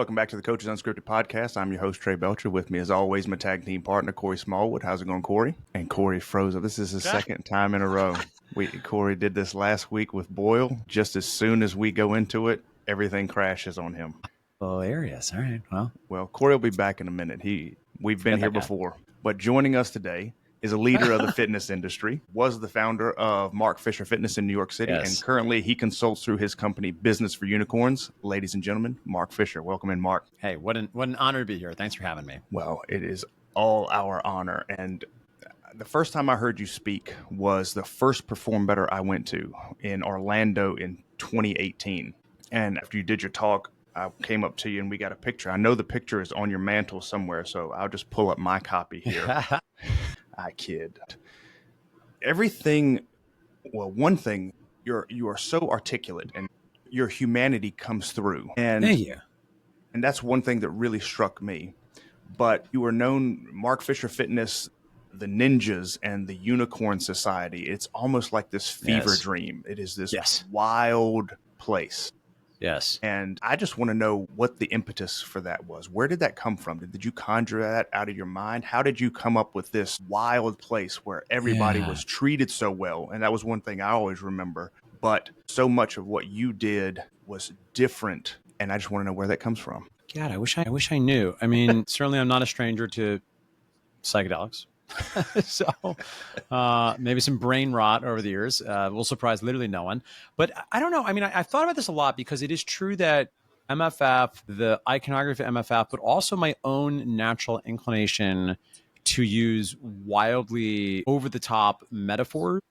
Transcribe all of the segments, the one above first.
Welcome back to the Coach's Unscripted podcast. I'm your host, Trey Belcher. With me, as always, my tag team partner, Corey Smallwood. How's it going, Corey? And Corey froze up. This is his second time in a row. Corey did this last week with Boyle. Just as soon as we go into it, everything crashes on him. Hilarious. All right. Well, Corey will be back in a minute. We've been here before. But joining us today is a leader of the fitness industry, was the founder of Mark Fisher Fitness in New York City, and currently he consults through his company, Business for Unicorns. Ladies and gentlemen, Mark Fisher. Welcome in, Mark. Hey, what an honor to be here. Thanks for having me. Well, it is all our honor. And the first time I heard you speak was the first Perform Better I went to in Orlando in 2018. And after you did your talk, I came up to you and we got a picture. I know the picture is on your mantle somewhere, so I'll just pull up my copy here. I kid. One thing, you are so articulate and your humanity comes through. And thank you. And that's one thing that really struck me. But you were known, Mark Fisher Fitness, the Ninjas and the Unicorn Society. It's almost like this fever dream. It is this wild place. Yes. And I just want to know what the impetus for that was. Where did that come from? Did you conjure that out of your mind? How did you come up with this wild place where everybody was treated so well? And that was one thing I always remember. But so much of what you did was different. And I just want to know where that comes from. God, I wish I knew. I mean, certainly I'm not a stranger to psychedelics. So maybe some brain rot over the years will surprise literally no one. But I don't know. I mean, I've thought about this a lot because it is true that MFF, the iconography of MFF, but also my own natural inclination to use wildly over-the-top metaphors.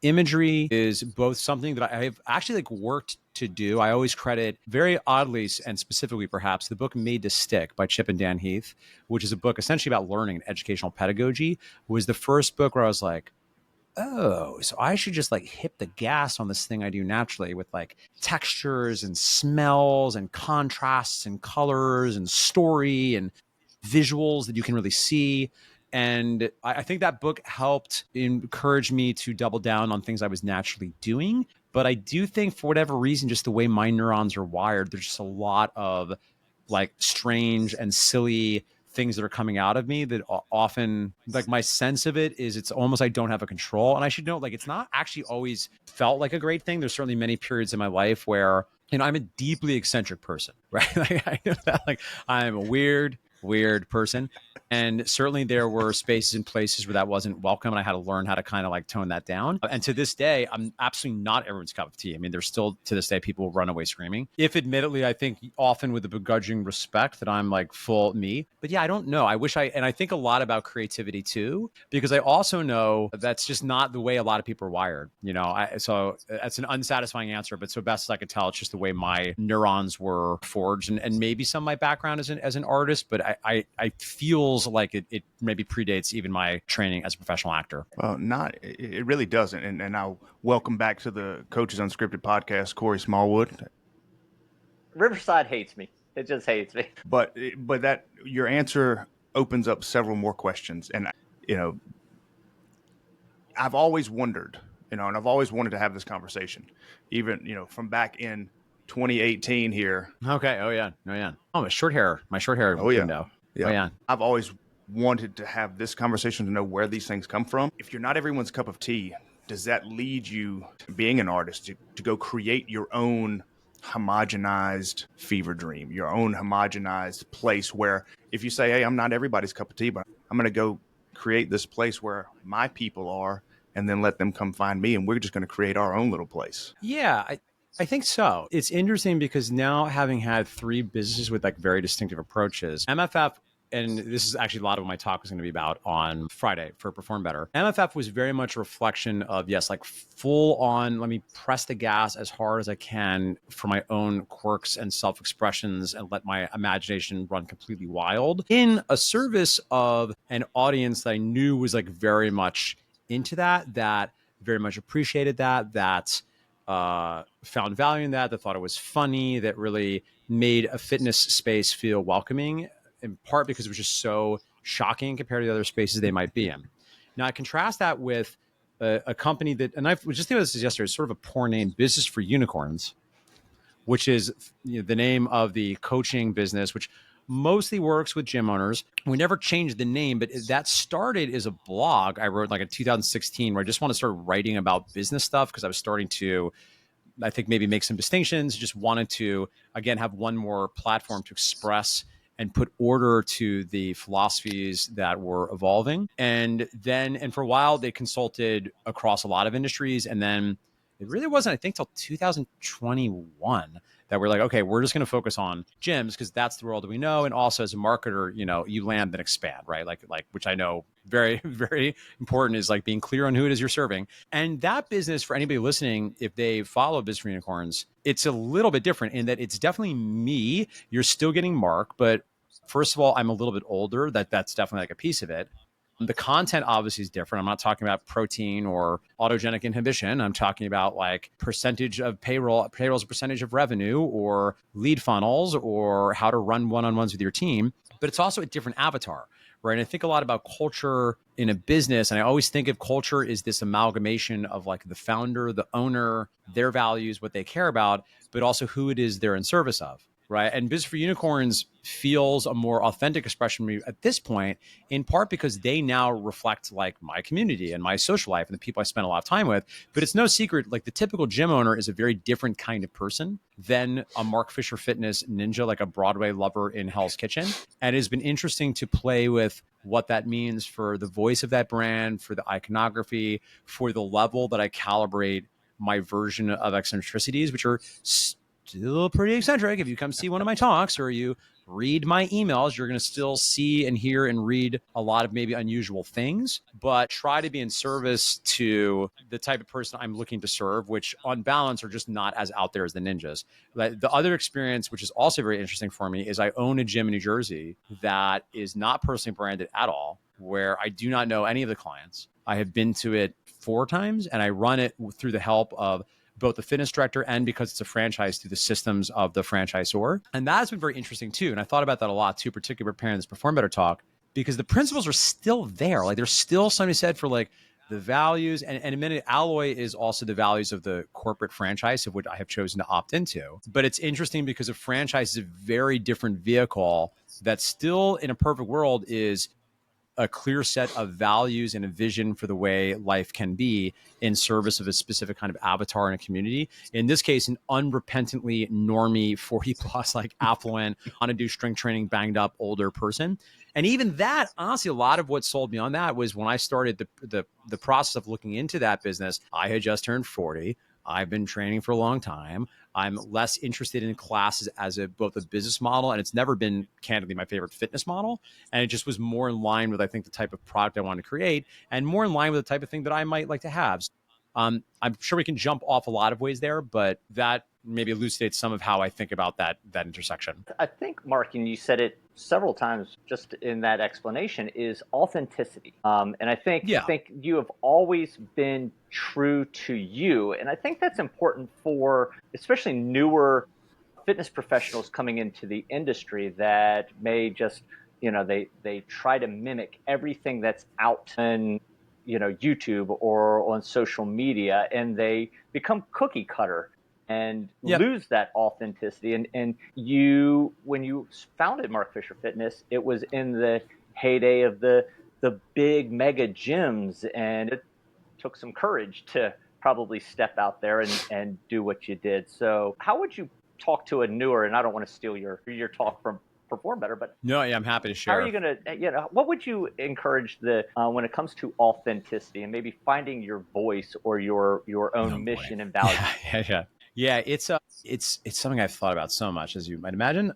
Imagery is both something that I've actually worked to do. I always credit, very oddly and specifically perhaps, the book Made to Stick by Chip and Dan Heath, which is a book essentially about learning and educational pedagogy, was the first book where I was like, oh, so I should just hit the gas on this thing I do naturally with textures and smells and contrasts and colors and story and visuals that you can really see. And I think that book helped encourage me to double down on things I was naturally doing. But I do think for whatever reason, just the way my neurons are wired, there's just a lot of strange and silly things that are coming out of me that often, my sense of it is it's almost I don't have a control. And I should know, it's not actually always felt like a great thing. There's certainly many periods in my life where, I'm a deeply eccentric person, right? I know that, I'm a weird person. And certainly there were spaces and places where that wasn't welcome. And I had to learn how to kind of tone that down. And to this day, I'm absolutely not everyone's cup of tea. I mean, there's still to this day, people run away screaming. If admittedly, I think often with a begrudging respect that I'm full me. But yeah, I don't know. I think a lot about creativity too, because I also know that's just not the way a lot of people are wired. So that's an unsatisfying answer, but so best as I could tell, it's just the way my neurons were forged and maybe some of my background as an artist, but I feels like it maybe predates even my training as a professional actor. Well, it really doesn't. And I'll welcome back to the Coach's Unscripted podcast, Corey Smallwood. Riverside hates me. It just hates me. But that your answer opens up several more questions. And, I've always wondered, and I've always wanted to have this conversation, even, from back in 2018 here. Okay. Oh yeah. Oh, my short hair. Oh yeah. Window. Yeah. Oh, yeah. I've always wanted to have this conversation to know where these things come from. If you're not everyone's cup of tea, does that lead you, being an artist, to go create your own homogenized fever dream, your own homogenized place where if you say, hey, I'm not everybody's cup of tea, but I'm going to go create this place where my people are and then let them come find me and we're just going to create our own little place? Yeah, I think so. It's interesting because now having had 3 businesses with very distinctive approaches, MFF, and this is actually a lot of what my talk is going to be about on Friday for Perform Better. MFF was very much a reflection of, full on, let me press the gas as hard as I can for my own quirks and self-expressions and let my imagination run completely wild in a service of an audience that I knew was very much into that very much appreciated that found value in that thought it was funny, that really made a fitness space feel welcoming, in part because it was just so shocking compared to the other spaces they might be in. Now, I contrast that with a company that, and I was just thinking about this yesterday, it's sort of a poor name, Business for Unicorns, which is the name of the coaching business, which mostly works with gym owners. We never changed the name, but that started as a blog I wrote like in 2016, where I just want to start writing about business stuff because I was starting to, I think, maybe make some distinctions. Just wanted to, again, have one more platform to express and put order to the philosophies that were evolving. And for a while, they consulted across a lot of industries. And then it really wasn't, I think, till 2021 that we're like, okay, we're just going to focus on gyms because that's the world that we know. And also as a marketer, you land and expand, right? Like, which I know very, very important is like being clear on who it is you're serving. And that business, for anybody listening, if they follow Business for Unicorns, it's a little bit different in that it's definitely me. You're still getting Mark, but first of all, I'm a little bit older. That's definitely like a piece of it. The content obviously is different. I'm not talking about protein or autogenic inhibition. I'm talking about like percentage of payroll's a percentage of revenue, or lead funnels, or how to run one-on-ones with your team. But it's also a different avatar, right? And I think a lot about culture in a business. And I always think of culture is this amalgamation of like the founder, the owner, their values, what they care about, but also who it is they're in service of. Right. And Business for Unicorns feels a more authentic expression to me at this point, in part because they now reflect like my community and my social life and the people I spend a lot of time with. But it's no secret, like the typical gym owner is a very different kind of person than a Mark Fisher Fitness ninja, like a Broadway lover in Hell's Kitchen. And it has been interesting to play with what that means for the voice of that brand, for the iconography, for the level that I calibrate my version of eccentricities, which are still pretty eccentric. If you come see one of my talks or you read my emails, you're going to still see and hear and read a lot of maybe unusual things, but try to be in service to the type of person I'm looking to serve, which on balance are just not as out there as the ninjas. The other experience, which is also very interesting for me, is I own a gym in New Jersey that is not personally branded at all, where I do not know any of the clients. I have been to it 4 times and I run it through the help of both the fitness director and, because it's a franchise, through the systems of the franchisor. And that has been very interesting too. And I thought about that a lot too, particularly preparing this Perform Better talk, because the principles are still there. Like there's still something said for like the values, and in a minute, Alloy is also the values of the corporate franchise, of which I have chosen to opt into. But it's interesting because a franchise is a very different vehicle that still, in a perfect world, is a clear set of values and a vision for the way life can be in service of a specific kind of avatar in a community. In this case, an unrepentantly normie 40 plus, like affluent, on to do strength training, banged up older person. And even that, honestly, a lot of what sold me on that was when I started the process of looking into that business. I had just turned 40. I've been training for a long time. I'm less interested in classes as both a business model, and it's never been candidly my favorite fitness model. And it just was more in line with, I think, the type of product I wanted to create, and more in line with the type of thing that I might like to have. I'm sure we can jump off a lot of ways there, but that maybe elucidates some of how I think about that intersection. I think, Mark, and you said it several times just in that explanation, is authenticity. And I think you have always been true to you. And I think that's important for especially newer fitness professionals coming into the industry that may just, they try to mimic everything that's out on, YouTube or on social media, and they become cookie cutter and lose that authenticity. And when you founded Mark Fisher Fitness, it was in the heyday of the big mega gyms, and it took some courage to probably step out there and do what you did. So how would you talk to a newer, and I don't want to steal your talk from Perform Better, but I'm happy to share. How are you going to, what would you encourage when it comes to authenticity and maybe finding your voice or your own mission and value? Yeah. It's something I've thought about so much, as you might imagine.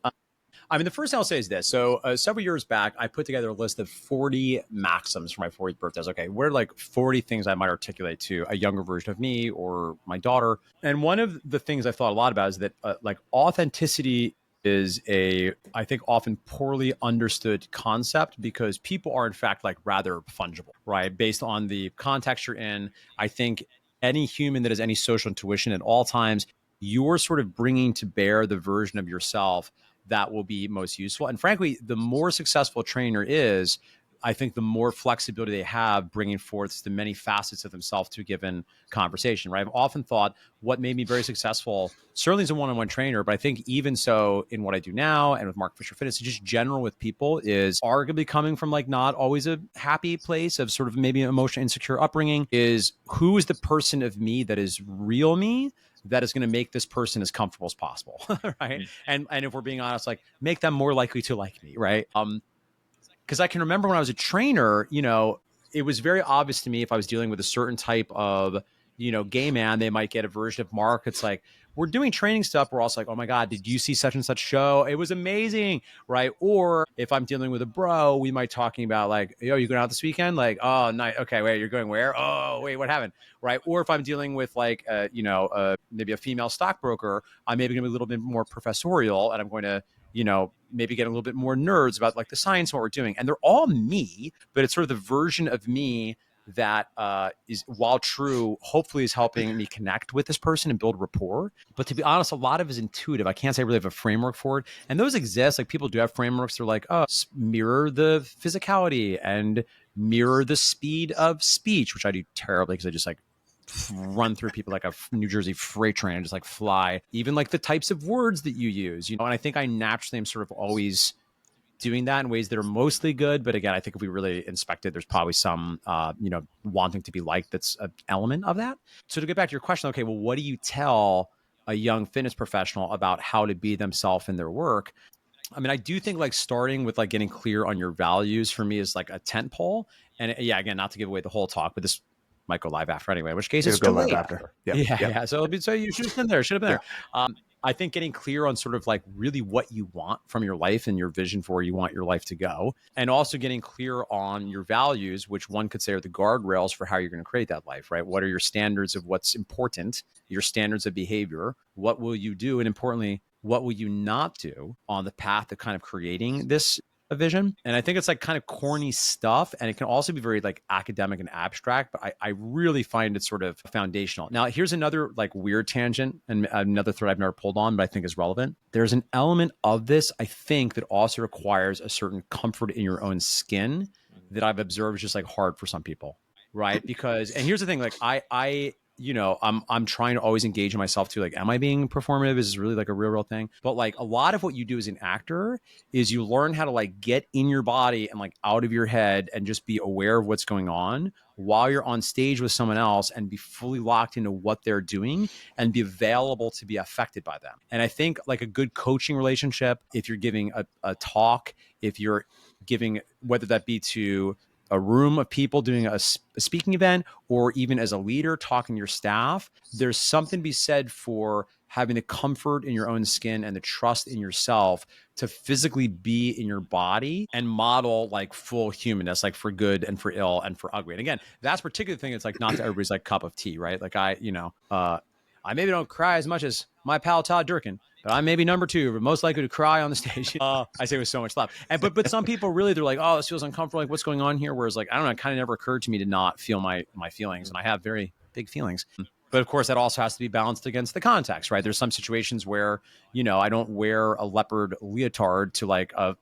I mean, the first thing I'll say is this. So several years back, I put together a list of 40 maxims for my 40th birthday. Okay, what are like 40 things I might articulate to a younger version of me or my daughter? And one of the things I've thought a lot about is that like authenticity is I think, often poorly understood concept, because people are in fact like rather fungible, right? Based on the context you're in. I think any human that has any social intuition at all times, you're sort of bringing to bear the version of yourself that will be most useful. And frankly, the more successful a trainer is, I think the more flexibility they have bringing forth the many facets of themselves to a given conversation, right? I've often thought what made me very successful, certainly as a one-on-one trainer, but I think even so in what I do now and with Mark Fisher Fitness, just general with people, is arguably coming from like not always a happy place of sort of maybe an emotionally insecure upbringing, is who is the person of me that is real me that is going to make this person as comfortable as possible, right? And if we're being honest, like make them more likely to like me, right? Because I can remember when I was a trainer, it was very obvious to me if I was dealing with a certain type of, gay man, they might get a version of Mark. It's like, we're doing training stuff. We're also like, oh my God, did you see such and such show? It was amazing, right? Or if I'm dealing with a bro, we might talking about like, yo, you going out this weekend? Like, oh, nice. Okay, wait, you're going where? Oh, wait, what happened? Right? Or if I'm dealing with like, maybe a female stockbroker, I'm maybe going to be a little bit more professorial, and I'm going to, maybe get a little bit more nerds about like the science of what we're doing. And they're all me, but it's sort of the version of me that is, while true, hopefully is helping me connect with this person and build rapport. But to be honest, a lot of it is intuitive. I can't say I really have a framework for it. And those exist. Like people do have frameworks. They're like, oh, mirror the physicality and mirror the speed of speech, which I do terribly because I just like run through people like a New Jersey freight train and just like fly. Even like the types of words that you use, and I think I naturally am sort of always doing that in ways that are mostly good. But again, I think if we really inspect it, there's probably some, wanting to be liked that's an element of that. So to get back to your question, okay, well, what do you tell a young fitness professional about how to be themselves in their work? I mean, I do think like starting with like getting clear on your values for me is like a tent pole. And yeah, again, not to give away the whole talk, but this might go live after anyway, in which case it's go live after. Yeah. So you should have been there. I think getting clear on sort of like really what you want from your life and your vision for where you want your life to go. And also getting clear on your values, which one could say are the guardrails for how you're going to create that life, right? What are your standards of what's important, your standards of behavior? What will you do? And importantly, what will you not do on the path of kind of creating this vision? And I think it's like kind of corny stuff, and it can also be very like academic and abstract, but I really find it sort of foundational. Now, here's another like weird tangent and another thread I've never pulled on, but I think is relevant. There's an element of this, I think, that also requires a certain comfort in your own skin that I've observed is just like hard for some people, right? Because, and here's the thing, like I'm trying to always engage in myself too. Like, am I being performative? Is this really like a real thing? But like a lot of what you do as an actor is you learn how to like get in your body and like out of your head and just be aware of what's going on while you're on stage with someone else and be fully locked into what they're doing and be available to be affected by them. And I think like a good coaching relationship, if you're giving a talk, if you're giving, whether that be to a room of people doing a speaking event, or even as a leader talking to your staff, there's something to be said for having the comfort in your own skin and the trust in yourself to physically be in your body and model like full humanness, like for good and for ill and for ugly. And again, that's particular thing. It's like not to everybody's like cup of tea, right? Like I maybe don't cry as much as my pal Todd Durkin, but I'm maybe number two, but most likely to cry on the stage. I say with so much love. And but some people really, they're like, oh, this feels uncomfortable. Like, what's going on here? Whereas like, I don't know, it kind of never occurred to me to not feel my feelings. And I have very big feelings. But of course, that also has to be balanced against the context, right? There's some situations where, I don't wear a leopard leotard to like a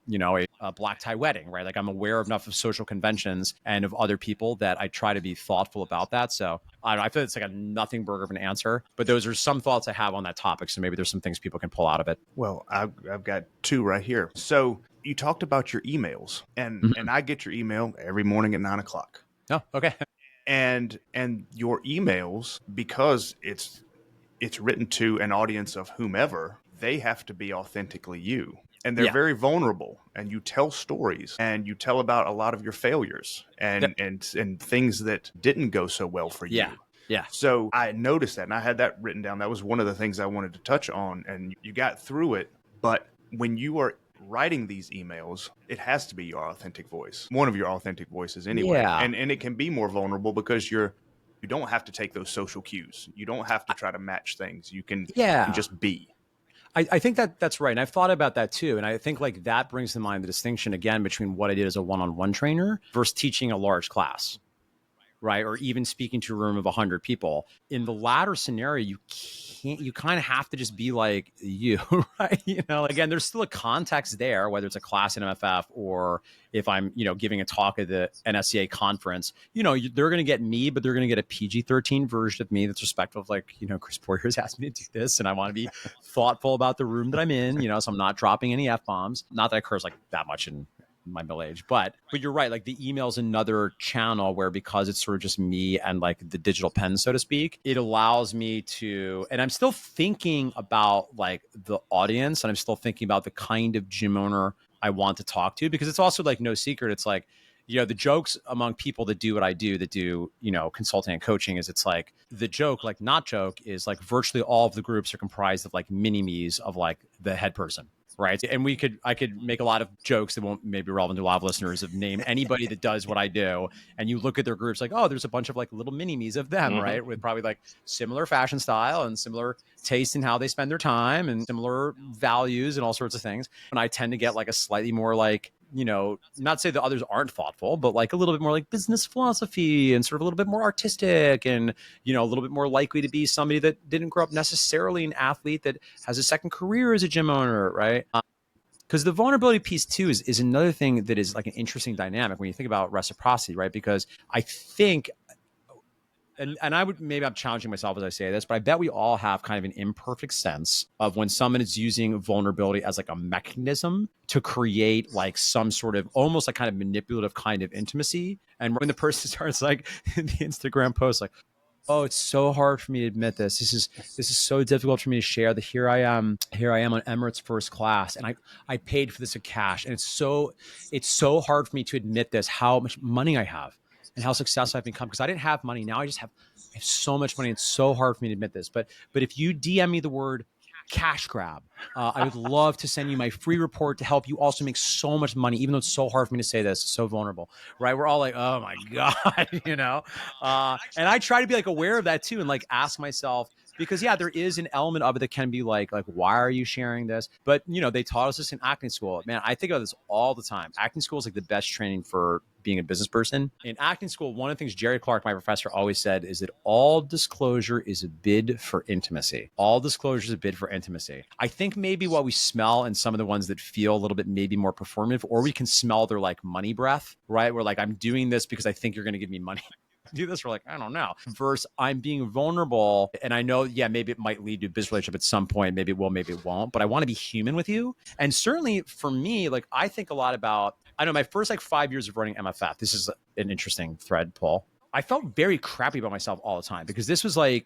black tie wedding, right? Like I'm aware of enough of social conventions and of other people that I try to be thoughtful about that. So I feel it's like a nothing burger of an answer, but those are some thoughts I have on that topic. So maybe there's some things people can pull out of it. Well, I've got two right here. So you talked about your emails, and I get your email every morning at 9:00. Oh, okay. And your emails, because it's written to an audience of whomever, they have to be authentically you. And they're very vulnerable, and you tell stories, and you tell about a lot of your failures and things that didn't go so well for you. Yeah. So I noticed that, and I had that written down. That was one of the things I wanted to touch on, and you got through it. But when you are writing these emails, it has to be your authentic voice, one of your authentic voices anyway. Yeah. And it can be more vulnerable because you don't have to take those social cues. You don't have to try to match things. You can just be. I think that's right. And I've thought about that too. And I think like that brings to mind the distinction again between what I did as a one-on-one trainer versus teaching a large class. right? Or even speaking to a room of 100 people. In the latter scenario, you kind of have to just be like you, right? Again, there's still a context there, whether it's a class in MFF or if I'm, giving a talk at the NSCA conference, they're going to get me, but they're going to get a PG-13 version of me that's respectful of Chris Poirier's asked me to do this. And I want to be thoughtful about the room that I'm in, so I'm not dropping any F-bombs. Not that I curse that much in my middle age, but you're right. The email is another channel where, because it's sort of just me and the digital pen, so to speak, it allows me to, and I'm still thinking about the audience, and I'm still thinking about the kind of gym owner I want to talk to, because it's also no secret. It's the jokes among people that do what I do, that do, consulting and coaching, is it's the joke, not joke, is virtually all of the groups are comprised of mini-me's of the head person. Right. And I could make a lot of jokes that won't maybe relevant to a lot of listeners, of name anybody that does what I do. And you look at their groups oh, there's a bunch of little mini-me's of them, right? With probably similar fashion style and similar taste in how they spend their time and similar values and all sorts of things. And I tend to get a slightly more not say the others aren't thoughtful, but a little bit more business philosophy and sort of a little bit more artistic and, a little bit more likely to be somebody that didn't grow up necessarily an athlete that has a second career as a gym owner, right? Because the vulnerability piece too is another thing that is an interesting dynamic when you think about reciprocity, right? Because I think, and I would, maybe I'm challenging myself as I say this, but I bet we all have kind of an imperfect sense of when someone is using vulnerability as a mechanism to create some sort of almost kind of manipulative kind of intimacy. And when the person starts in the Instagram post, oh, it's so hard for me to admit this. This is so difficult for me to share that here I am on Emirates first class, and I paid for this in cash. And it's so hard for me to admit this, how much money I have and how successful I've become, because I didn't have money. Now I have so much money. It's so hard for me to admit this. But if you DM me the word cash grab, I would love to send you my free report to help you also make so much money, even though it's so hard for me to say this. It's so vulnerable, right? We're all oh my God, and I try to be aware of that too, and ask myself, because there is an element of it that can be why are you sharing this? But they taught us this in acting school. Man, I think about this all the time. Acting school is the best training for being a business person. In acting school, one of the things Jerry Clark, my professor, always said is that all disclosure is a bid for intimacy. All disclosure is a bid for intimacy. I think maybe what we smell in some of the ones that feel a little bit maybe more performative, or we can smell their money breath, right? We're I'm doing this because I think you're going to give me money. Do this, we're I don't know, versus I'm being vulnerable, and I know maybe it might lead to a business relationship at some point, maybe it will, maybe it won't, but I want to be human with you. And certainly for me, I think a lot about, I know my first 5 years of running MFF, this is an interesting thread, Paul. I felt very crappy about myself all the time, because this was the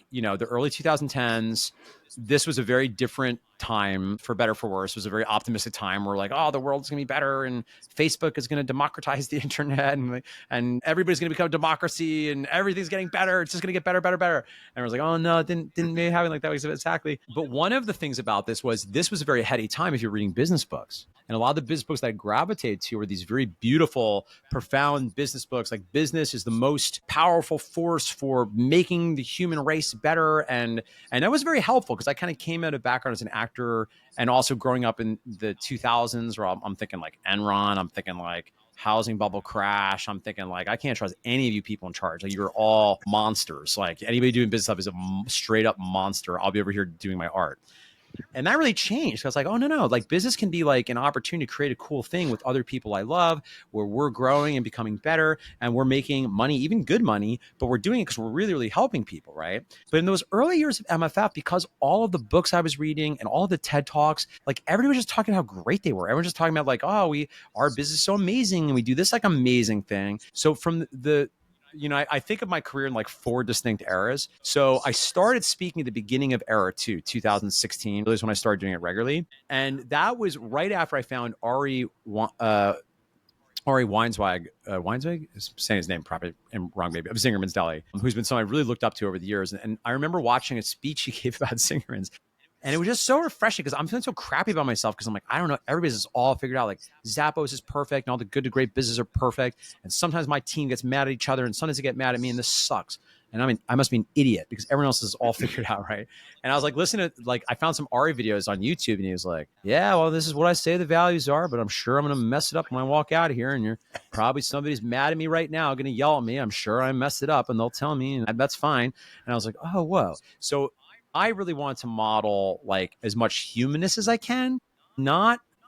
early 2010s. This was a very different time, for better, for worse. It was a very optimistic time where oh, the world's going to be better and Facebook is going to democratize the internet and everybody's going to become a democracy and everything's getting better. It's just going to get better, better, better. And I was oh no, it didn't maybe happen that way exactly. But one of the things about this was a very heady time if you're reading business books. And a lot of the business books that I gravitated to were these very beautiful, profound business books. Business is the most powerful force for making the human race better. And that was very helpful, because I kind of came out of background as an actor, and also growing up in the 2000s, where I'm thinking Enron, I'm thinking housing bubble crash. I'm thinking I can't trust any of you people in charge. You're all monsters. Anybody doing business stuff is a straight up monster. I'll be over here doing my art. And that really changed. I was oh, no. Business can be an opportunity to create a cool thing with other people I love, where we're growing and becoming better, and we're making money, even good money, but we're doing it because we're really, really helping people, right? But in those early years of MFF, because all of the books I was reading and all of the TED Talks, everybody was just talking how great they were. Everyone was just talking about oh, our business is so amazing, and we do this amazing thing. So from the I think of my career in 4 distinct eras. So I started speaking at the beginning of era 2, 2016, really is when I started doing it regularly. And that was right after I found Ari Weinswag, saying his name probably wrong, maybe, of Zingerman's Deli, who's been someone I really looked up to over the years. And I remember watching a speech he gave about Zingerman's. And it was just so refreshing, because I'm feeling so crappy about myself, because I'm I don't know, everybody's is all figured out. Zappos is perfect and all the good to great businesses are perfect. And sometimes my team gets mad at each other and sometimes they get mad at me, and this sucks. And I mean, I must be an idiot because everyone else is all figured out, right? And I was like, listening to, like, I found some Ari videos on YouTube, and he was like, yeah, well, this is what I say the values are, but I'm sure I'm going to mess it up when I walk out of here. And you're probably, somebody's mad at me right now, going to yell at me. I'm sure I messed it up, and they'll tell me, and that's fine. And I was like, oh, whoa. So I really wanted to model like as much humanness as I can,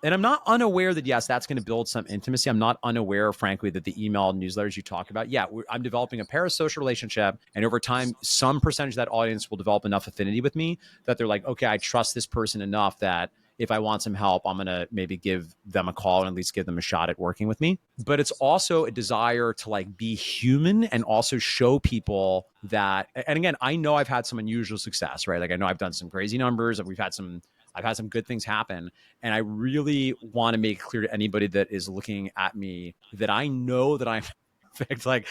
and I'm not unaware that, yes, that's going to build some intimacy. I'm not unaware, frankly, that the email newsletters you talk about, I'm developing a parasocial relationship. And over time, some percentage of that audience will develop enough affinity with me that they're like, okay, I trust this person enough that if I want some help, I'm going to maybe give them a call and at least give them a shot at working with me. But it's also a desire to like be human and also show people that, and again, I know I've had some unusual success, right? Like I know I've done some crazy numbers, and I've had some good things happen. And I really want to make it clear to anybody that is looking at me that I know that I'm perfect, like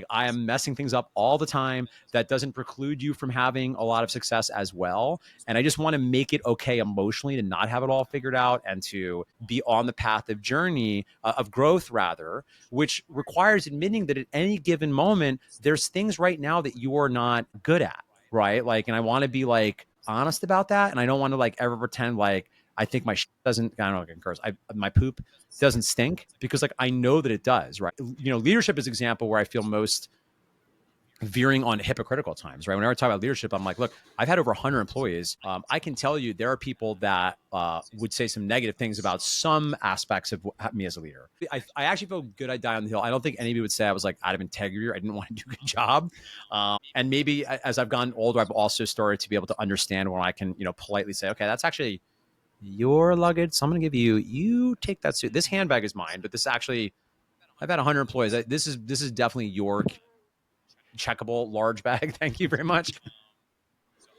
I am messing things up all the time. That doesn't preclude you from having a lot of success as well. And I just want to make it okay emotionally to not have it all figured out and to be on the path of growth rather, which requires admitting that at any given moment, there's things right now that you are not good at, right? Like, and I want to be like, honest about that, and I don't want to like ever pretend like I think my doesn't, I don't know if I can curse, my poop doesn't stink, because like I know that it does, right? You know, leadership is an example where I feel most veering on hypocritical times, right? Whenever I talk about leadership, I'm like, look, I've had over 100 employees. I can tell you there are people that would say some negative things about some aspects of me as a leader. I actually feel good I die on the hill. I don't think anybody would say I was like out of integrity or I didn't want to do a good job. And maybe as I've gotten older, I've also started to be able to understand when I can, you know, politely say, okay, that's actually your luggage. So I'm going to give you take that suit. This handbag is mine, but this actually, I've had 100 employees. This is definitely your checkable large bag. Thank you very much.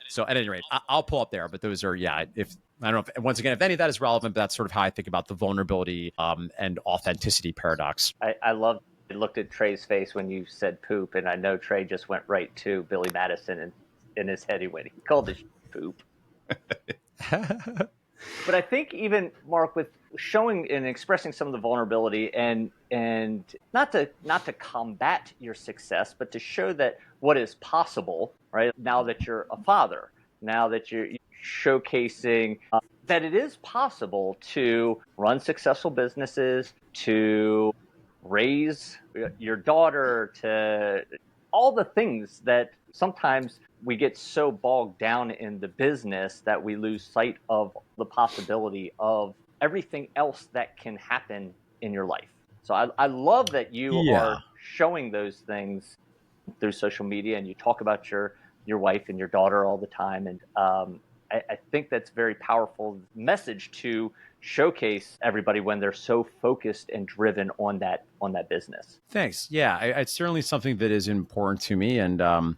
So at any rate, I'll pull up there, but those are, if I don't know, once again, if any of that is relevant, but that's sort of how I think about the vulnerability and authenticity paradox. I looked at Trey's face when you said poop, and I know Trey just went right to Billy Madison, and in his head he called it poop. But I think even, Mark, with showing and expressing some of the vulnerability and not to combat your success, but to show that what is possible, right? Now that you're a father, now that you're showcasing that it is possible to run successful businesses, to raise your daughter, to all the things that sometimes we get so bogged down in the business that we lose sight of the possibility of everything else that can happen in your life. So I love that you are showing those things through social media, and you talk about your wife and your daughter all the time. And I think that's a very powerful message to showcase everybody when they're so focused and driven on that business. Thanks. Yeah, it's certainly something that is important to me. And,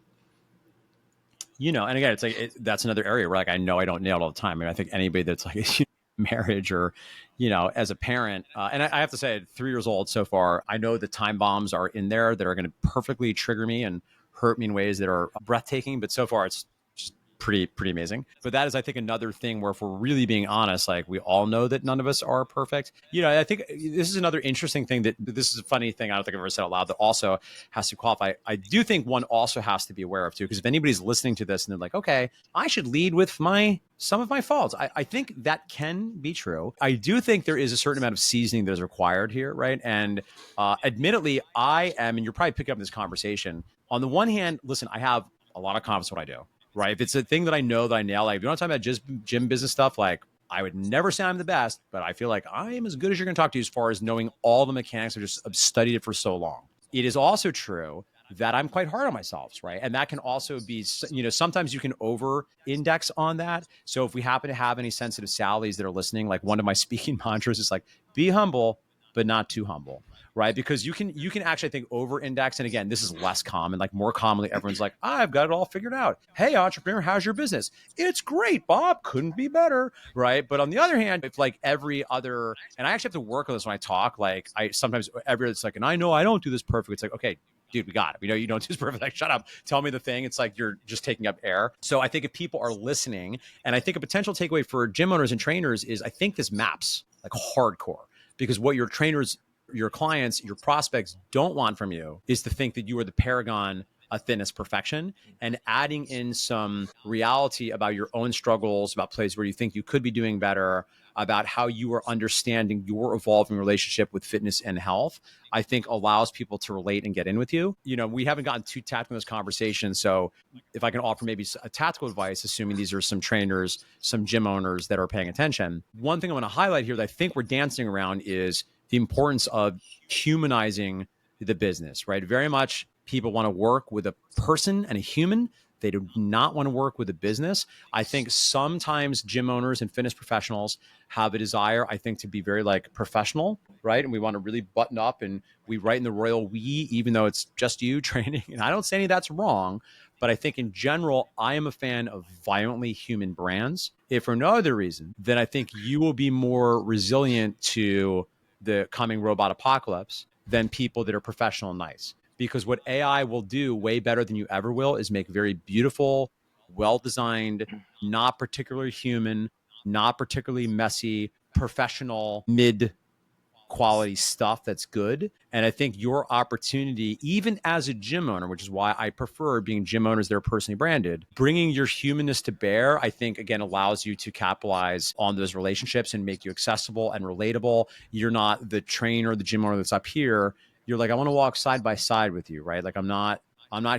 you know, and again, it's like, that's another area where like, I know I don't nail it all the time. I mean, I think anybody that's like marriage or, you know, as a parent, and I have to say at 3 years old so far, I know the time bombs are in there that are going to perfectly trigger me and hurt me in ways that are breathtaking. But so far it's just pretty amazing. But that is, I think, another thing where if we're really being honest, like we all know that none of us are perfect. You know, I think this is another interesting thing that this is a funny thing I don't think I've ever said out loud that also has to qualify. I do think one also has to be aware of too, because if anybody's listening to this and they're like, okay, I should lead with some of my faults. I think that can be true. I do think there is a certain amount of seasoning that is required here, right? And admittedly, I am, and you're probably picking up this conversation. On the one hand, listen, I have a lot of confidence in what I do. Right. If it's a thing that I know that I nail, like, if you want to talk about just gym business stuff, like I would never say I'm the best, but I feel like I am as good as you're going to talk to as far as knowing all the mechanics. I've studied it for so long. It is also true that I'm quite hard on myself, right? And that can also be, you know, sometimes you can over index on that. So if we happen to have any sensitive Sallys that are listening, like one of my speaking mantras is like, be humble, but not too humble. Right. Because you can actually, I think, over index. And again, this is less common. Like more commonly, everyone's like, I've got it all figured out. Hey, entrepreneur, how's your business? It's great, Bob. Couldn't be better. Right. But on the other hand, if like every other, and I actually have to work on this when I talk, like I sometimes it's like, and I know I don't do this perfect. It's like, okay, dude, we got it. We know you don't do this perfect. Like, shut up. Tell me the thing. It's like you're just taking up air. So I think if people are listening, and I think a potential takeaway for gym owners and trainers is I think this maps like hardcore, because what your trainers, your clients, your prospects don't want from you is to think that you are the paragon a fitness perfection and adding in some reality about your own struggles, about places where you think you could be doing better, about how you are understanding your evolving relationship with fitness and health, I think allows people to relate and get in with you. You know, we haven't gotten too tactical in this conversation. So if I can offer maybe a tactical advice, assuming these are some trainers, some gym owners that are paying attention, one thing I want to highlight here that I think we're dancing around is the importance of humanizing the business, right? Very much people want to work with a person and a human. They do not want to work with a business. I think sometimes gym owners and fitness professionals have a desire, I think, to be very like professional, right? And we want to really button up and we write in the royal we, even though it's just you training. And I don't say any of that's wrong, but I think in general, I am a fan of violently human brands. If for no other reason, then I think you will be more resilient to the coming robot apocalypse than people that are professional and nice. Because what AI will do way better than you ever will is make very beautiful, well-designed, not particularly human, not particularly messy, professional, mid-quality stuff that's good. And I think your opportunity, even as a gym owner, which is why I prefer being gym owners that are personally branded, bringing your humanness to bear, I think, again, allows you to capitalize on those relationships and make you accessible and relatable. You're not the trainer, the gym owner that's up here. You're like, I want to walk side by side with you, right? Like I'm not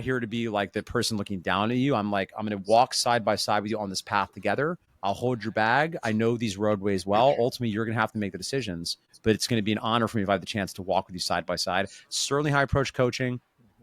here to be like the person looking down at you. I'm like, I'm going to walk side by side with you on this path together. I'll hold your bag. I know these roadways well. Ultimately, you're going to have to make the decisions, but it's going to be an honor for me if I have the chance to walk with you side by side. Certainly how I approach coaching.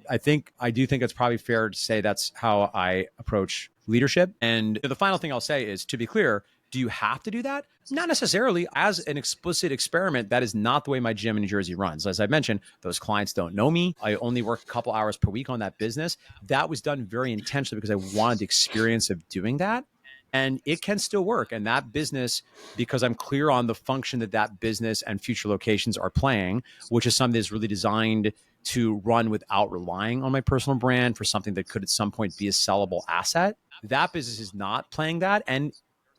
I do think it's probably fair to say that's how I approach leadership. And the final thing I'll say is, to be clear, do you have to do that? Not necessarily. As an explicit experiment, that is not the way my gym in New Jersey runs. As I mentioned, those clients don't know me. I only work a couple hours per week on that business. That was done very intentionally because I wanted the experience of doing that. And it can still work. And that business, because I'm clear on the function that business and future locations are playing, which is something that's really designed to run without relying on my personal brand for something that could at some point be a sellable asset. That business is not playing that. And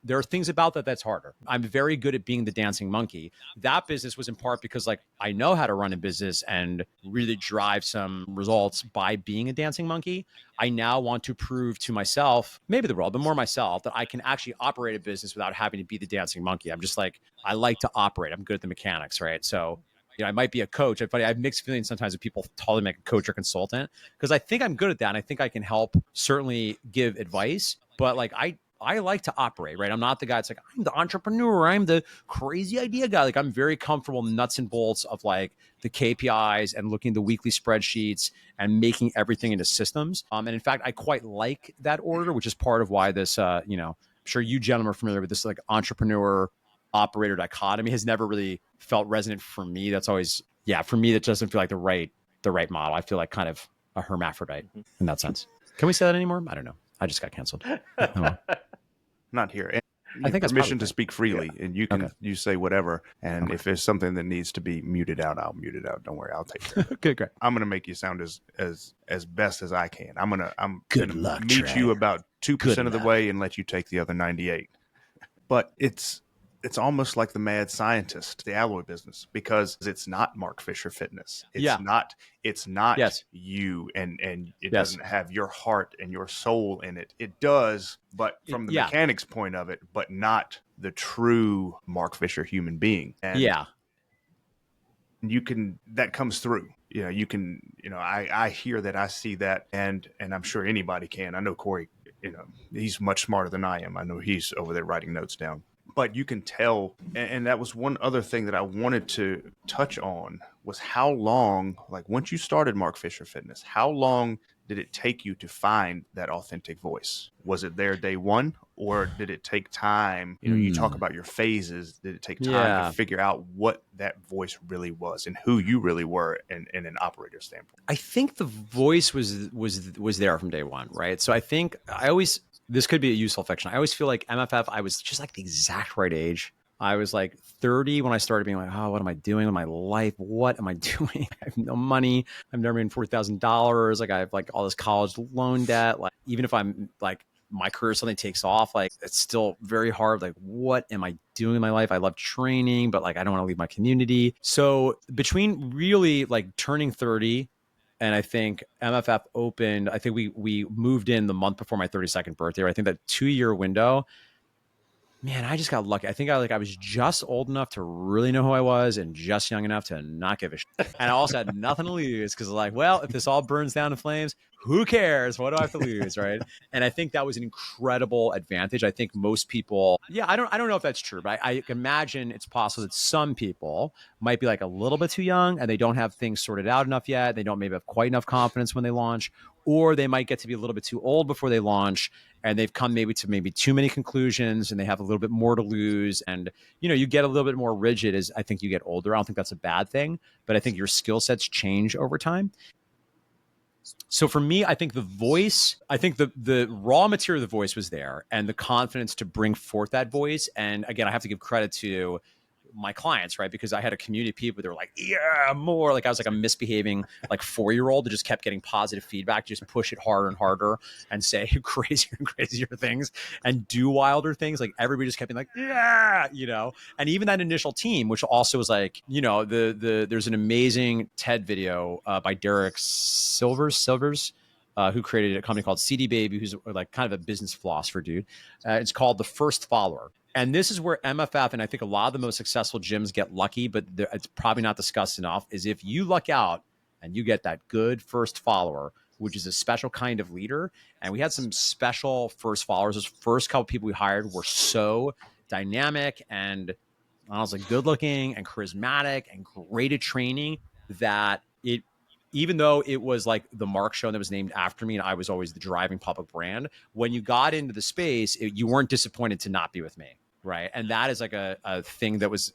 there are things about that that's harder. I'm very good at being the dancing monkey. That business was in part because like I know how to run a business and really drive some results by being a dancing monkey. I now want to prove to myself, maybe the world, but more myself, that I can actually operate a business without having to be the dancing monkey. I'm just like, I like to operate. I'm good at the mechanics, right? So, you know, I might be a coach. I have mixed feelings sometimes when people tell me I'm a coach or consultant, because I think I'm good at that. And I think I can help certainly give advice, but like I like to operate, right? I'm not the guy that's like, I'm the entrepreneur. I'm the crazy idea guy. Like I'm very comfortable nuts and bolts of like the KPIs and looking at the weekly spreadsheets and making everything into systems. And in fact, I quite like that order, which is part of why this, you know, I'm sure you gentlemen are familiar with this like entrepreneur operator dichotomy has never really felt resonant for me. That's always, for me, that doesn't feel like the right model. I feel like kind of a hermaphrodite in that sense. Can we say that anymore? I don't know. I just got canceled. Not here. And I think permission to speak freely, and you can you say whatever. And if there's something that needs to be muted out, I'll mute it out. Don't worry, I'll take care of it. Good, great. I'm gonna make you sound as best as I can. I'm gonna luck, meet Trey. you about 2% of the way and let you take the other 98. But it's almost like the mad scientist, the alloy business, because it's not Mark Fisher Fitness. It's not you, and it doesn't have your heart and your soul in it. It does, but from the mechanics point of it, but not the true Mark Fisher human being. And that comes through. I hear that, I see that, and I'm sure anybody can. I know Corey, he's much smarter than I am. I know he's over there writing notes down. But you can tell, and that was one other thing that I wanted to touch on, was how long, like once you started Mark Fisher Fitness, how long did it take you to find that authentic voice? Was it there day one, or did it take time? You talk about your phases. Did it take time to figure out what that voice really was and who you really were in an operator standpoint? I think the voice was there from day one, right? So I think this could be a useful fiction. I always feel like MFF, I was just like the exact right age. I was like 30 when I started being like, oh, what am I doing with my life? What am I doing? I have no money. I've never made $40,000. Like I have like all this college loan debt. Like even if I'm like my career suddenly takes off, like it's still very hard. Like what am I doing in my life? I love training, but like I don't want to leave my community. So between really like turning 30 And I think MFF opened, I think we moved in the month before my 32nd birthday. Right? I think that 2-year window, man, I just got lucky. I think I was just old enough to really know who I was and just young enough to not give a shit. And I also had nothing to lose because like, well, if this all burns down in flames, who cares? What do I have to lose, right? And I think that was an incredible advantage. I think most people, yeah, I don't know if that's true, but I imagine it's possible that some people might be like a little bit too young and they don't have things sorted out enough yet. They don't maybe have quite enough confidence when they launch, or they might get to be a little bit too old before they launch and they've come maybe too many conclusions and they have a little bit more to lose. And, you get a little bit more rigid as I think you get older. I don't think that's a bad thing, but I think your skill sets change over time. So for me, I think the raw material of the voice was there and the confidence to bring forth that voice. And again, I have to give credit to my clients, right? Because I had a community of people that were like, yeah, more. Like I was like a misbehaving like 4-year-old that just kept getting positive feedback, just push it harder and harder and say crazier and crazier things and do wilder things. Like everybody just kept being like, yeah, and even that initial team, which also was like, there's an amazing TED video by Derek Silvers, who created a company called CD Baby, who's like kind of a business philosopher dude. It's called The First Follower. And this is where MFF, and I think a lot of the most successful gyms get lucky, but it's probably not discussed enough, is if you luck out and you get that good first follower, which is a special kind of leader. And we had some special first followers. Those first couple people we hired were so dynamic and honestly good looking and charismatic and great at training that even though it was like the Mark show that was named after me and I was always the driving public brand, when you got into the space, you weren't disappointed to not be with me. Right. And that is like a thing that was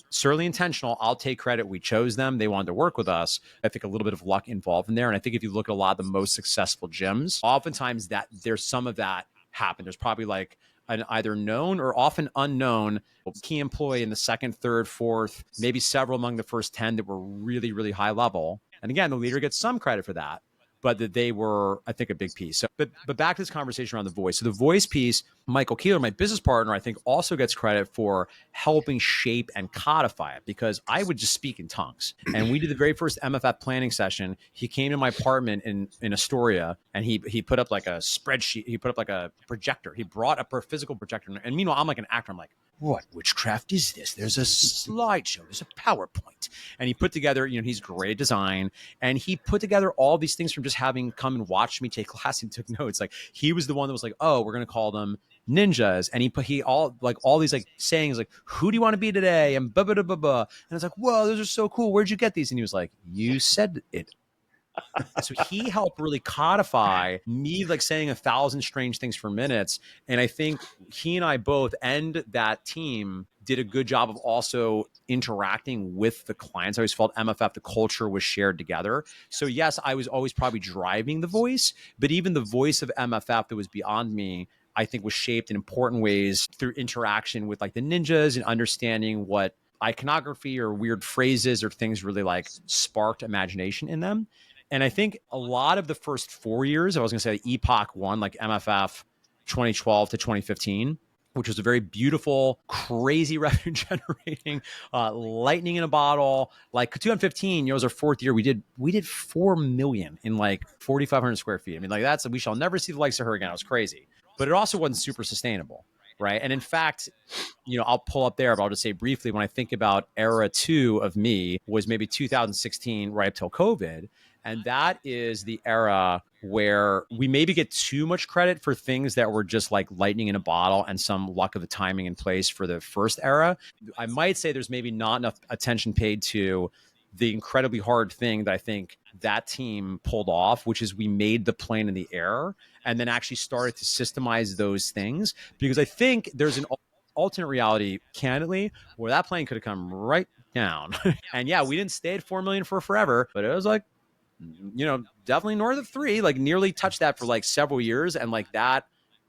certainly intentional. I'll take credit. We chose them. They wanted to work with us. I think a little bit of luck involved in there. And I think if you look at a lot of the most successful gyms, oftentimes that there's some of that happen. There's probably like an either known or often unknown key employee in the second, third, fourth, maybe several among the first 10 that were really, really high level. And again, the leader gets some credit for that, but that they were, I think, a big piece. So, but back to this conversation around the voice. So the voice piece, Michael Keeler, my business partner, I think also gets credit for helping shape and codify it because I would just speak in tongues. And we did the very first MFF planning session. He came to my apartment in Astoria and he put up like a spreadsheet. He put up like a projector. He brought up a physical projector. And meanwhile, I'm like an actor. I'm like, what witchcraft is this? There's a slideshow. There's a PowerPoint. And he put together, he's great at design. And he put together all these things from just having come and watched me take class and took notes. Like he was the one that was like, oh, we're going to call them ninjas. And all these like sayings like, who do you want to be today? And blah, blah, blah, blah. And I was like, whoa, those are so cool. Where'd you get these? And he was like, you said it. So he helped really codify me like saying 1,000 strange things for minutes. And I think he and I both and that team did a good job of also interacting with the clients. I always felt MFF, the culture was shared together. So yes, I was always probably driving the voice, but even the voice of MFF that was beyond me, I think was shaped in important ways through interaction with like the ninjas and understanding what iconography or weird phrases or things really like sparked imagination in them. And I think a lot of the first 4 years, I was going to say Epoch 1, like MFF 2012 to 2015, which was a very beautiful, crazy revenue generating, lightning in a bottle. Like 2015, it was our 4th year. We did 4 million in like 4,500 square feet. I mean, like we shall never see the likes of her again. It was crazy, but it also wasn't super sustainable. Right. And in fact, I'll pull up there, but I'll just say briefly, when I think about era 2 of me was maybe 2016, right up till COVID. And that is the era where we maybe get too much credit for things that were just like lightning in a bottle and some luck of the timing in place for the first era. I might say there's maybe not enough attention paid to the incredibly hard thing that I think that team pulled off, which is we made the plane in the air and then actually started to systemize those things. Because I think there's an alternate reality, candidly, where that plane could have come right down. And yeah, we didn't stay at 4 million for forever, but it was like, definitely north of 3, like nearly touched that for like several years. And like that,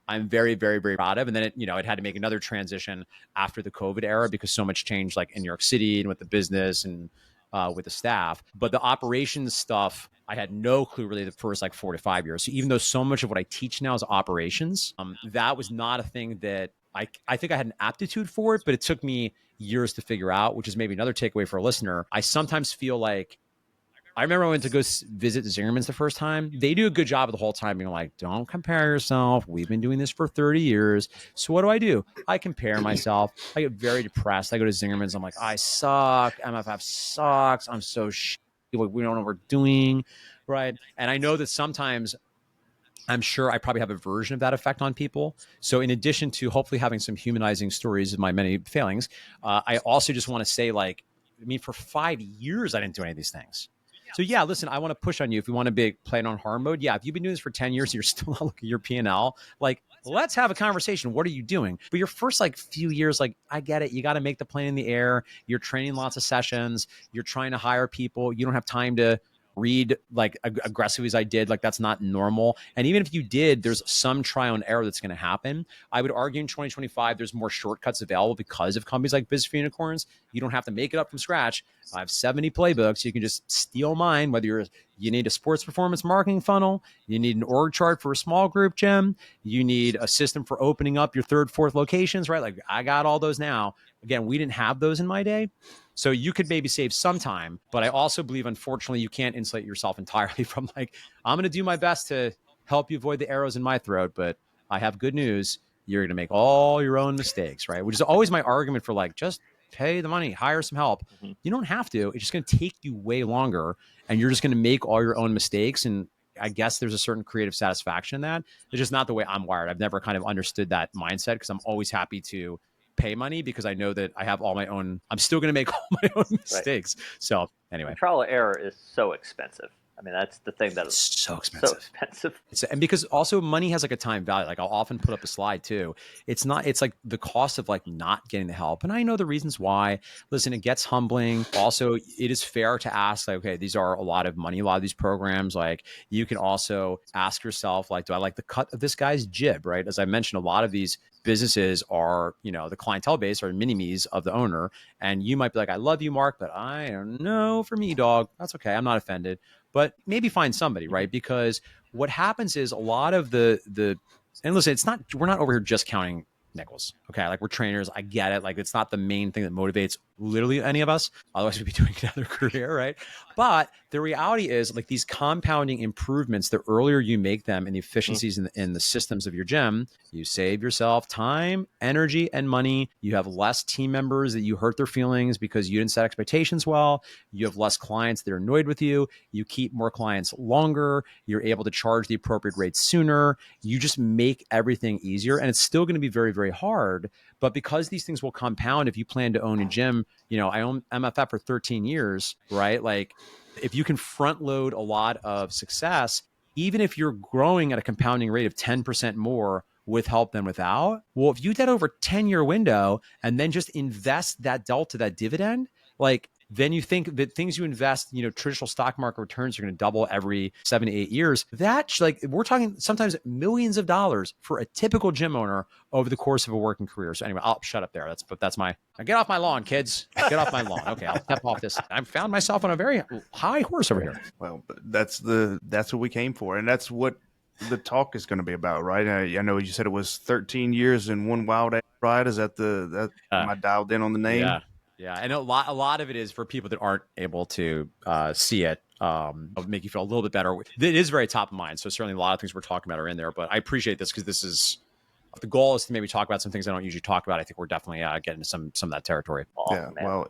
I'm very, very, very proud of. And then it had to make another transition after the COVID era because so much changed like in New York City and with the business and with the staff. But the operations stuff, I had no clue really the first like 4 to 5 years. So even though so much of what I teach now is operations, that was not a thing that I think I had an aptitude for it, but it took me years to figure out, which is maybe another takeaway for a listener. I sometimes feel like I remember I went to go visit the Zingermans the first time. They do a good job of the whole time being like, don't compare yourself. We've been doing this for 30 years. So what do? I compare myself. I get very depressed. I go to Zingerman's. I'm like, I suck. MFF sucks. I'm so shitty. Like, we don't know what we're doing. Right. And I know that sometimes I'm sure I probably have a version of that effect on people. So in addition to hopefully having some humanizing stories of my many failings, I also just want to say, like, I mean, for 5 years, I didn't do any of these things. So yeah, listen, I want to push on you. If you want to be playing on hard mode, yeah, if you've been doing this for 10 years and you're still not looking at your P&L, like, let's have a conversation. What are you doing? But your first like few years, like, I get it. You got to make the plane in the air. You're training lots of sessions. You're trying to hire people. You don't have time to read like aggressively as I did. Like, that's not normal. And even if you did, there's some trial and error that's going to happen. I would argue in 2025, there's more shortcuts available because of companies like Business for Unicorns. You don't have to make it up from scratch. I have 70 playbooks. You can just steal mine, whether you need a sports performance marketing funnel, you need an org chart for a small group gym, you need a system for opening up your third, fourth locations, right? Like, I got all those now. Again, we didn't have those in my day. So you could maybe save some time, but I also believe, unfortunately, you can't insulate yourself entirely from like, I'm going to do my best to help you avoid the arrows in my throat, but I have good news. You're going to make all your own mistakes, right? Which is always my argument for like, just pay the money, hire some help. Mm-hmm. You don't have to. It's just going to take you way longer, and you're just going to make all your own mistakes. And I guess there's a certain creative satisfaction in that. It's just not the way I'm wired. I've never kind of understood that mindset because I'm always happy to pay money because I know that I have all my own, I'm still going to make all my own mistakes. Right. So anyway. Trial and error is so expensive. I mean, that's the thing that is so expensive. And because also money has like a time value. Like, I'll often put up a slide too. It's like the cost of like not getting the help. And I know the reasons why. Listen, it gets humbling. Also, it is fair to ask, like, okay, these are a lot of money, a lot of these programs. Like, you can also ask yourself, like, do I like the cut of this guy's jib, right? As I mentioned, a lot of these businesses are, the clientele base are mini-me's of the owner. And you might be like, I love you, Mark, but I don't know, for me, dog, that's okay. I'm not offended. But maybe find somebody, right? Because what happens is a lot of and listen, we're not over here just counting nickels. Okay. Like, we're trainers. I get it. Like, it's not the main thing that motivates literally any of us. Otherwise, we'd be doing another career, right? But the reality is, like, these compounding improvements, the earlier you make them and the efficiencies in the systems of your gym, you save yourself time, energy, and money. You have less team members that you hurt their feelings because you didn't set expectations well. You have less clients that are annoyed with you. You keep more clients longer. You're able to charge the appropriate rates sooner. You just make everything easier. And it's still going to be very, very hard. But because these things will compound, if you plan to own a gym, I own MFF for 13 years, right? Like, if you can front load a lot of success, even if you're growing at a compounding rate of 10% more with help than without, well, if you did over a 10-year window and then just invest that delta, that dividend, like, then you think that things you invest, traditional stock market returns are going to double every 7 to 8 years. That's like, we're talking sometimes millions of dollars for a typical gym owner over the course of a working career. So anyway, I'll shut up there. That's my, get off my lawn, kids. Get off my lawn. Okay, I'll step off this. I found myself on a very high horse over here. Well, that's what we came for. And that's what the talk is going to be about, right? I know you said it was 13 years in one wild ride. Is that am I dialed in on the name? Yeah. Yeah, I know a lot of it is for people that aren't able to see it. Make you feel a little bit better. It is very top of mind. So certainly a lot of things we're talking about are in there. But I appreciate this because this is the goal is to maybe talk about some things I don't usually talk about. I think we're definitely getting into some of that territory. Yeah, well,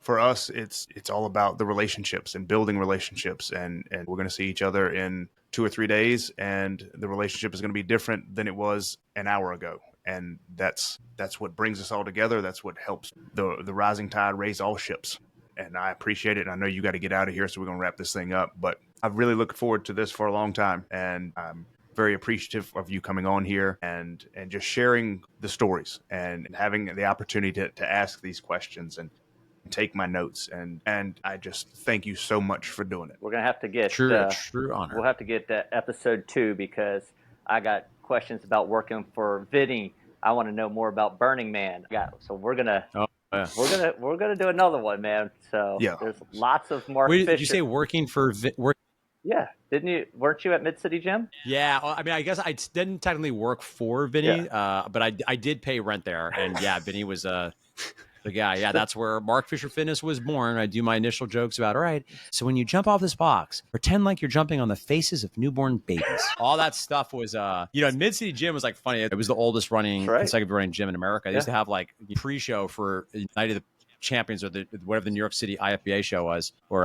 for us, it's all about the relationships and building relationships, and we're going to see each other in 2 or 3 days, and the relationship is going to be different than it was an hour ago. And that's what brings us all together. That's what helps the rising tide raise all ships. And I appreciate it. And I know you got to get out of here, so we're going to wrap this thing up. But I've really looked forward to this for a long time. And I'm very appreciative of you coming on here and just sharing the stories and having the opportunity to ask these questions and take my notes. And I just thank you so much for doing it. We're going to have to get true honor. We'll have to get episode 2 because I got questions about working for Vinny. I want to know more about Burning Man. So we're gonna do another one, man. So there's lots of Mark Fisher. Did you say working for Yeah, didn't you? Weren't you at Mid City Gym? Yeah, I mean, I guess I didn't technically work for Vinny, but I did pay rent there, and yeah, Vinny was But yeah, that's where Mark Fisher Fitness was born. I do my initial jokes about, all right, so when you jump off this box, pretend like you're jumping on the faces of newborn babies. All that stuff was, Mid-City Gym was like funny. It was the oldest consecutive running gym in America. They used to have like pre-show for Night of the Champions, or whatever the New York City IFBA show was, or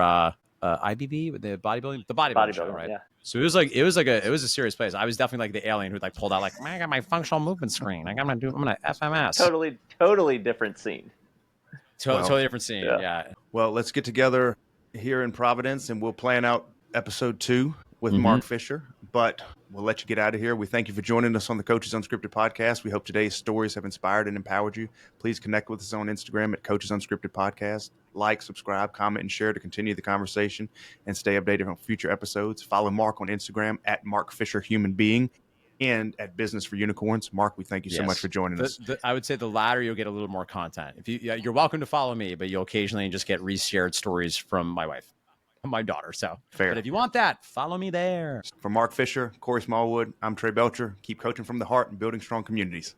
IBB, the bodybuilding show, right? Yeah. So it was a serious place. I was definitely like the alien who like pulled out like, I got my functional movement screen. I'm gonna FMS. Totally different scene. Totally different scene. Yeah. Well, let's get together here in Providence and we'll plan out episode 2 with Mark Fisher. But we'll let you get out of here. We thank you for joining us on the Coaches Unscripted podcast. We hope today's stories have inspired and empowered you. Please connect with us on Instagram at Coaches Unscripted Podcast. Like, subscribe, comment, and share to continue the conversation and stay updated on future episodes. Follow Mark on Instagram at Mark Fisher Human Being and at Business for Unicorns. Mark, we thank you so much for joining us. I would say the latter, you'll get a little more content. You're welcome to follow me, but you'll occasionally just get reshared stories from my wife. My daughter. So fair. But if you want that, follow me there. For Mark Fisher, Corey Smallwood, I'm Trey Belcher. Keep coaching from the heart and building strong communities.